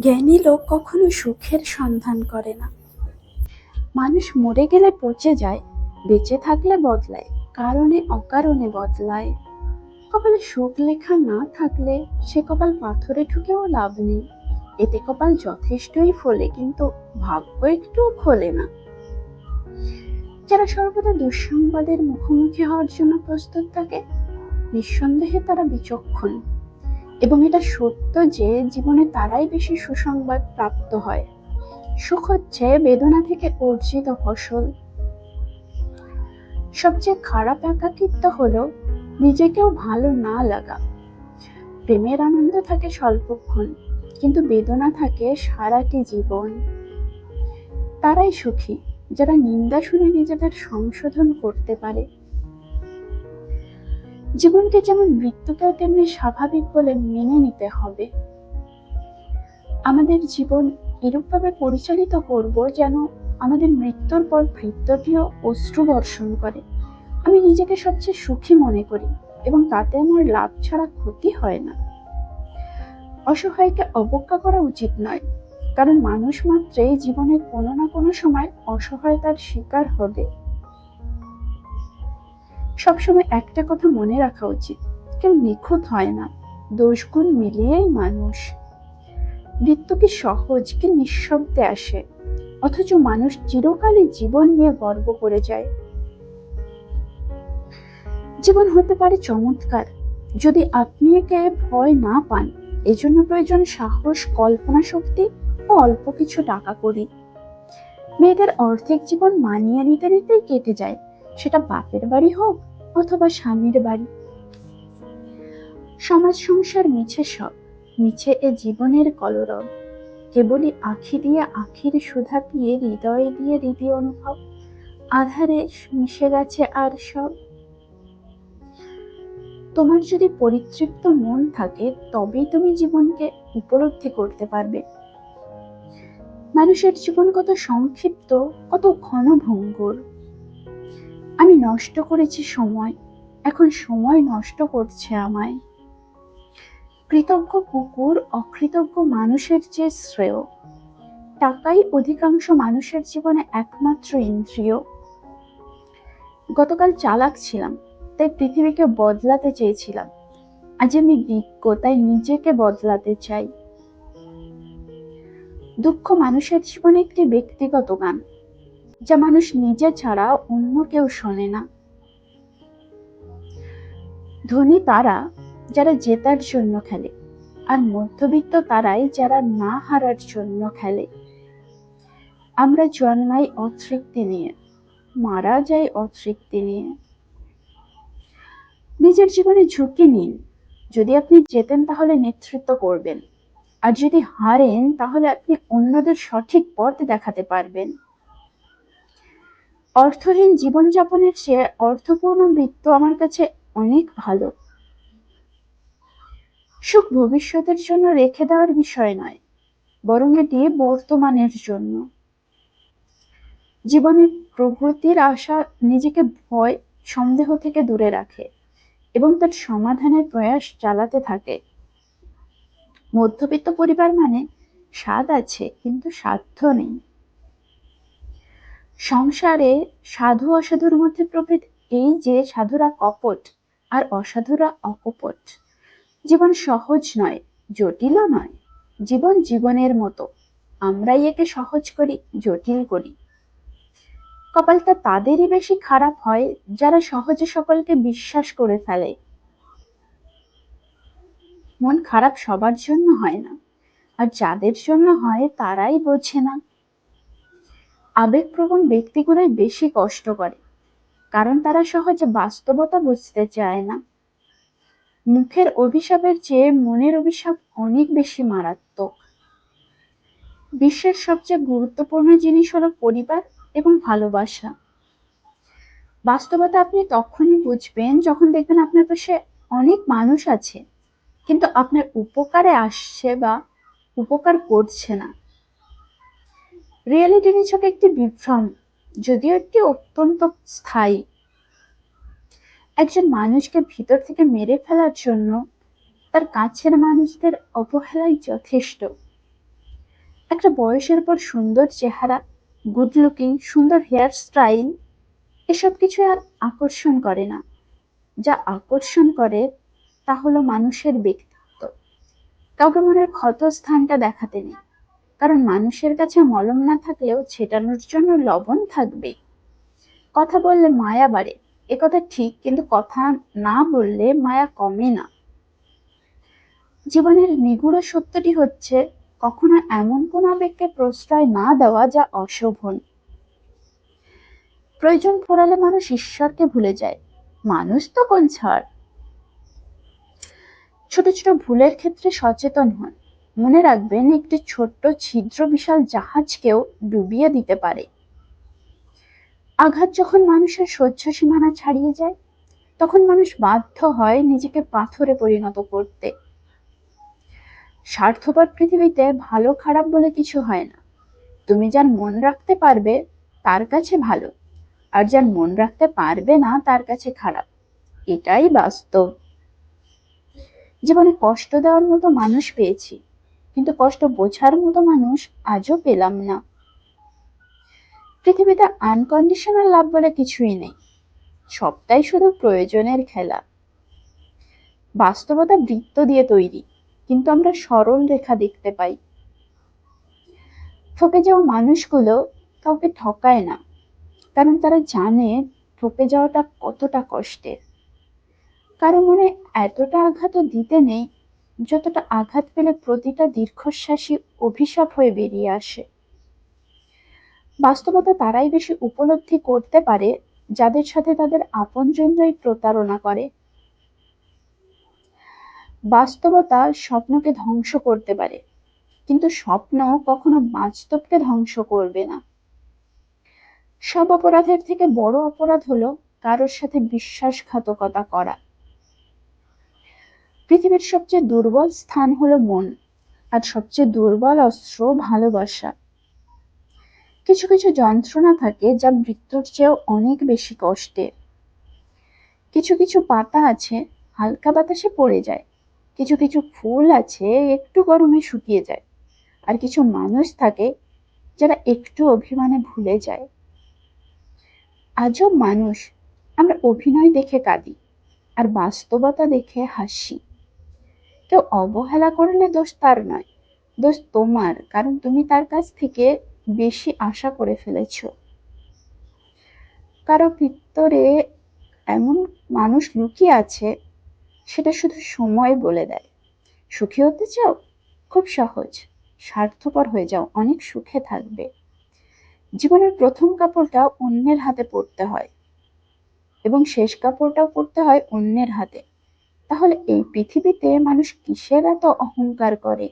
জ্ঞানী লোক কখনো সুখের সন্ধান করে না। মানুষ মরে গেলে পচে যায়, বেঁচে থাকলে বদলায়, কারণে অকারণে বদলায়। কপালে সুখ লেখা না থাকলে সে কপাল পাথরে ঠুকেও লাভ নেই। এতে কপাল যথেষ্টই ফোলে, কিন্তু ভাগ্য একটুও খোলে না। যারা সর্বদা দুঃসংবাদের মুখোমুখি হওয়ার জন্য প্রস্তুত থাকে, নিঃসন্দেহে তারা বিচক্ষণ, এবং এটা সত্য যে জীবনে তারাই বেশি সুসংবাদ প্রাপ্ত হয়। সুখ হচ্ছে বেদনা থেকে অর্জিত ফসল। সবচেয়ে খারাপ একাকিত্ব হলো নিজেকেও ভালো না লাগা। প্রেমের আনন্দ থাকে স্বল্পক্ষণ, কিন্তু বেদনা থাকে সারাটি জীবন। তারাই সুখী যারা নিন্দা শুনে নিজেদের সংশোধন করতে পারে। জীবনকে যেমন মৃত্যুকেও তেমনি স্বাভাবিক বলে মেনে নিতে হবে। আমাদের জীবন এরূপভাবে পরিচালিত করব যেন আমাদের মৃত্যুর পর ভৃত্যটিও অশ্রু বর্ষণ করে। আমি নিজেকে সবচেয়ে সুখী মনে করি, এবং তাতে আমার লাভ ছাড়া ক্ষতি হয় না। অসহায়কে অবজ্ঞা করা উচিত নয়, কারণ মানুষ মাত্রই জীবনের কোনো না কোনো সময় অসহায়তার শিকার হবে। সবসময় একটা কথা মনে রাখা উচিত, কেউ নিখুঁত হয় না, দোষগুণ মিলিয়েই মানুষ। মৃত্যু কি সহজ, কি নিঃশব্দে আসে, অথচ মানুষ চিরকালই জীবন নিয়ে গর্ব করে যায়। জীবন হতে পারে চমৎকার, যদি আপনি একে ভয় না পান। এজন্য প্রয়োজন সাহস, কল্পনা শক্তি ও অল্প কিছু টাকা কড়ি। মেয়েদের অর্ধেক জীবন মানিয়ে নিতে নিতেই কেটে যায়, সেটা বাপের বাড়ি হোক অথবা স্বামীর বাড়ি। সমাজ সংসার মিছে সব, মিছে এ জীবনের কলরব। কেবলই আখি দিয়ে আখির সুধা পিয়ে হৃদয়ে দিয়ে হৃদয় অনুভব। আধারে মিশে গেছে আর সব। তোমার যদি পরিতৃপ্ত মন থাকে, তবেই তুমি জীবনকে উপলব্ধি করতে পারবে। মানুষের জীবন কত সংক্ষিপ্ত, কত ক্ষণভঙ্গুর। আমি নষ্ট করেছি সময়, এখন সময় নষ্ট করছে আমায়। কৃতজ্ঞ কুকুর অকৃতজ্ঞ মানুষের চেয়ে শ্রেয়। টাকাই অধিকাংশ মানুষের জীবনে একমাত্র ইন্দ্রিয়। গতকাল চালাক ছিলাম, তাই পৃথিবীকে বদলাতে চেয়েছিলাম। আজ আমি বিজ্ঞ, তাই নিজেকে বদলাতে চাই। দুঃখ মানুষের জীবনে একটি ব্যক্তিগত গান, যা মানুষ নিজে ছাড়া অন্য কেউ শোনে না। ধনী তারা যারা জেতার জন্য খেলে, আর মধ্যবিত্ত তারাই যারা না হারার জন্য খেলে। আমরা জন্মাই অতৃপ্তি নিয়ে, মারা যাই অতৃপ্তি নিয়ে। নিজের জীবনে ঝুঁকি নিন। যদি আপনি জেতেন তাহলে নেতৃত্ব করবেন, আর যদি হারেন তাহলে আপনি অন্যদের সঠিক পথ দেখাতে পারবেন। অর্থহীন জীবনযাপনের চেয়ে অর্থপূর্ণ মৃত্যু আমার কাছে অনেক ভালো। সুখ ভবিষ্যতের জন্য রেখে দেওয়ার বিষয় নয়, বরং এটি বর্তমানের জন্য। জীবনের প্রগতির আশা নিজেকে ভয়, সন্দেহ থেকে দূরে রাখে এবং তার সমাধানের প্রয়াস চালাতে থাকে। মধ্যবিত্ত পরিবার মানে স্বাদ আছে কিন্তু সাধ্য নেই। সংসারে সাধু অসাধুর মধ্যে প্রভেদ এই যে সাধুরা কপট আর অসাধুরা অকপট। জীবন সহজ নয়, জটিলও নয়। জীবন জীবনের মতো, আমরাই একে সহজ করি, জটিল করি। কপালটা তাদেরই বেশি খারাপ হয় যারা সহজে সকলকে বিশ্বাস করে ফেলে। মন খারাপ সবার জন্য হয় না, আর যাদের জন্য হয় তারাই বোঝে না। আবেগপ্রবণ ব্যক্তিগুলোই বেশি কষ্ট করে, কারণ তারা সহজে বাস্তবতা বুঝতে চায় না। মুখের অভিশাপের চেয়ে মনের অভিশাপ অনেক বেশি মারাত্মক। বিশ্বের সবচেয়ে গুরুত্বপূর্ণ জিনিস হলো পরিবার এবং ভালোবাসা। বাস্তবতা আপনি তখনই বুঝবেন যখন দেখবেন আপনার পাশে অনেক মানুষ আছে, কিন্তু আপনার উপকারে আসছে বা উপকার করছে না। রিয়েলিটি নিছক একটি বিভ্রম, যদিও একটি অত্যন্ত স্থায়ী। একজন মানুষকে ভিতর থেকে মেরে ফেলার জন্য তার কাছের মানুষদের অবহেলাই যথেষ্ট। একটা বয়সের পর সুন্দর চেহারা, গুড লুকিং, সুন্দর হেয়ার স্টাইল এসব কিছু আর আকর্ষণ করে না। যা আকর্ষণ করে তা হলো মানুষের ব্যক্তিত্ব। কাউকে মনের ক্ষত স্থানটা দেখাতে নেই, কারণ মানুষের কাছে মলম না থাকলেও ছেটানোর জন্য লবণ থাকবে। কথা বললে মায়া বাড়ে, একথা ঠিক, কিন্তু কথা না বললে মায়া কমে না। জীবনের নিগূঢ় সত্যটি হচ্ছে কখনো এমন কোন আবেগকে প্রশ্রয় না দেওয়া যা অশোভন। প্রয়োজন পড়ালে মানুষ ঈশ্বরকে ভুলে যায়, মানুষ তো কোন ছাড়। ছোট ছোট ভুলের ক্ষেত্রে সচেতন হন। মনে রাখবেন, একটি ছোট্ট ছিদ্র বিশাল জাহাজকেও ডুবিয়ে দিতে পারে। আঘাত যখন মানুষের সহ্য সীমানা ছাড়িয়ে যায়, তখন মানুষ বাধ্য হয় নিজেকে পাথরে পরিণত করতে। স্বার্থপর পৃথিবীতে ভালো খারাপ বলে কিছু হয় না। তুমি যার মন রাখতে পারবে তার কাছে ভালো, আর যার মন রাখতে পারবে না তার কাছে খারাপ। এটাই বাস্তব। জীবনে কষ্ট দেওয়ার মতো মানুষ পেয়েছি, কিন্তু কষ্ট বোঝার মতো মানুষ আজও পেলাম না। পৃথিবীতে আনকন্ডিশনাল লাভ বলে কিছুই নেই, সবটাই শুধু প্রয়োজনের খেলা। বাস্তবতা বৃত্ত দিয়ে তৈরি, কিন্তু আমরা সরল রেখা দেখতে পাই। ঠকে যাওয়া মানুষগুলো কাউকে ঠকায় না, কারণ তারা জানে ঠকে যাওয়াটা কতটা কষ্টের। কারো মনে এতটা আঘাতও দিতে নেই যতটা আঘাত পেলে প্রতিটা দীর্ঘশ্বাসী অভিশাপ হয়ে বেরিয়ে আসে। বাস্তবতা তারাই বেশি উপলব্ধি করতে পারে যাদের সাথে তাদের আপনজনরাই প্রতারণা করে। বাস্তবতা স্বপ্নকে ধ্বংস করতে পারে, কিন্তু স্বপ্ন কখনো বাস্তবকে ধ্বংস করবে না। সব অপরাধের থেকে বড় অপরাধ হলো কারোর সাথে বিশ্বাসঘাতকতা করা। পৃথিবীর সবচেয়ে দুর্বল স্থান হলো মন, আর সবচেয়ে দুর্বল অস্ত্র ভালোবাসা। কিছু কিছু যন্ত্রণা থাকে যা মৃত্যুর চেয়েও অনেক বেশি কষ্টের। কিছু কিছু পাতা আছে হালকা বাতাসে পড়ে যায়, কিছু কিছু ফুল আছে একটু গরমে শুকিয়ে যায়, আর কিছু মানুষ থাকে যারা একটু অভিমানে ভুলে যায়। আজব মানুষ, আমরা অভিনয় দেখে কাঁদি আর বাস্তবতা দেখে হাসি। কেউ অবহেলা করলে দোষ তার নয়, দোষ তোমার, কারণ তুমি তার কাছ থেকে বেশি আশা করে ফেলেছ। কারো ভিতরে এমন মানুষ লুকিয়ে আছে, সেটা শুধু সময় বলে দেয়। সুখী হতে চাও? খুব সহজ, স্বার্থপর হয়ে যাও, অনেক সুখে থাকবে। জীবনের প্রথম কাপড়টা অন্যের হাতে পরতে হয়, এবং শেষ কাপড়টাও পরতে হয় অন্যের হাতে। তাহলে এই পৃথিবীতে মানুষ কিসের এত অহংকার করে?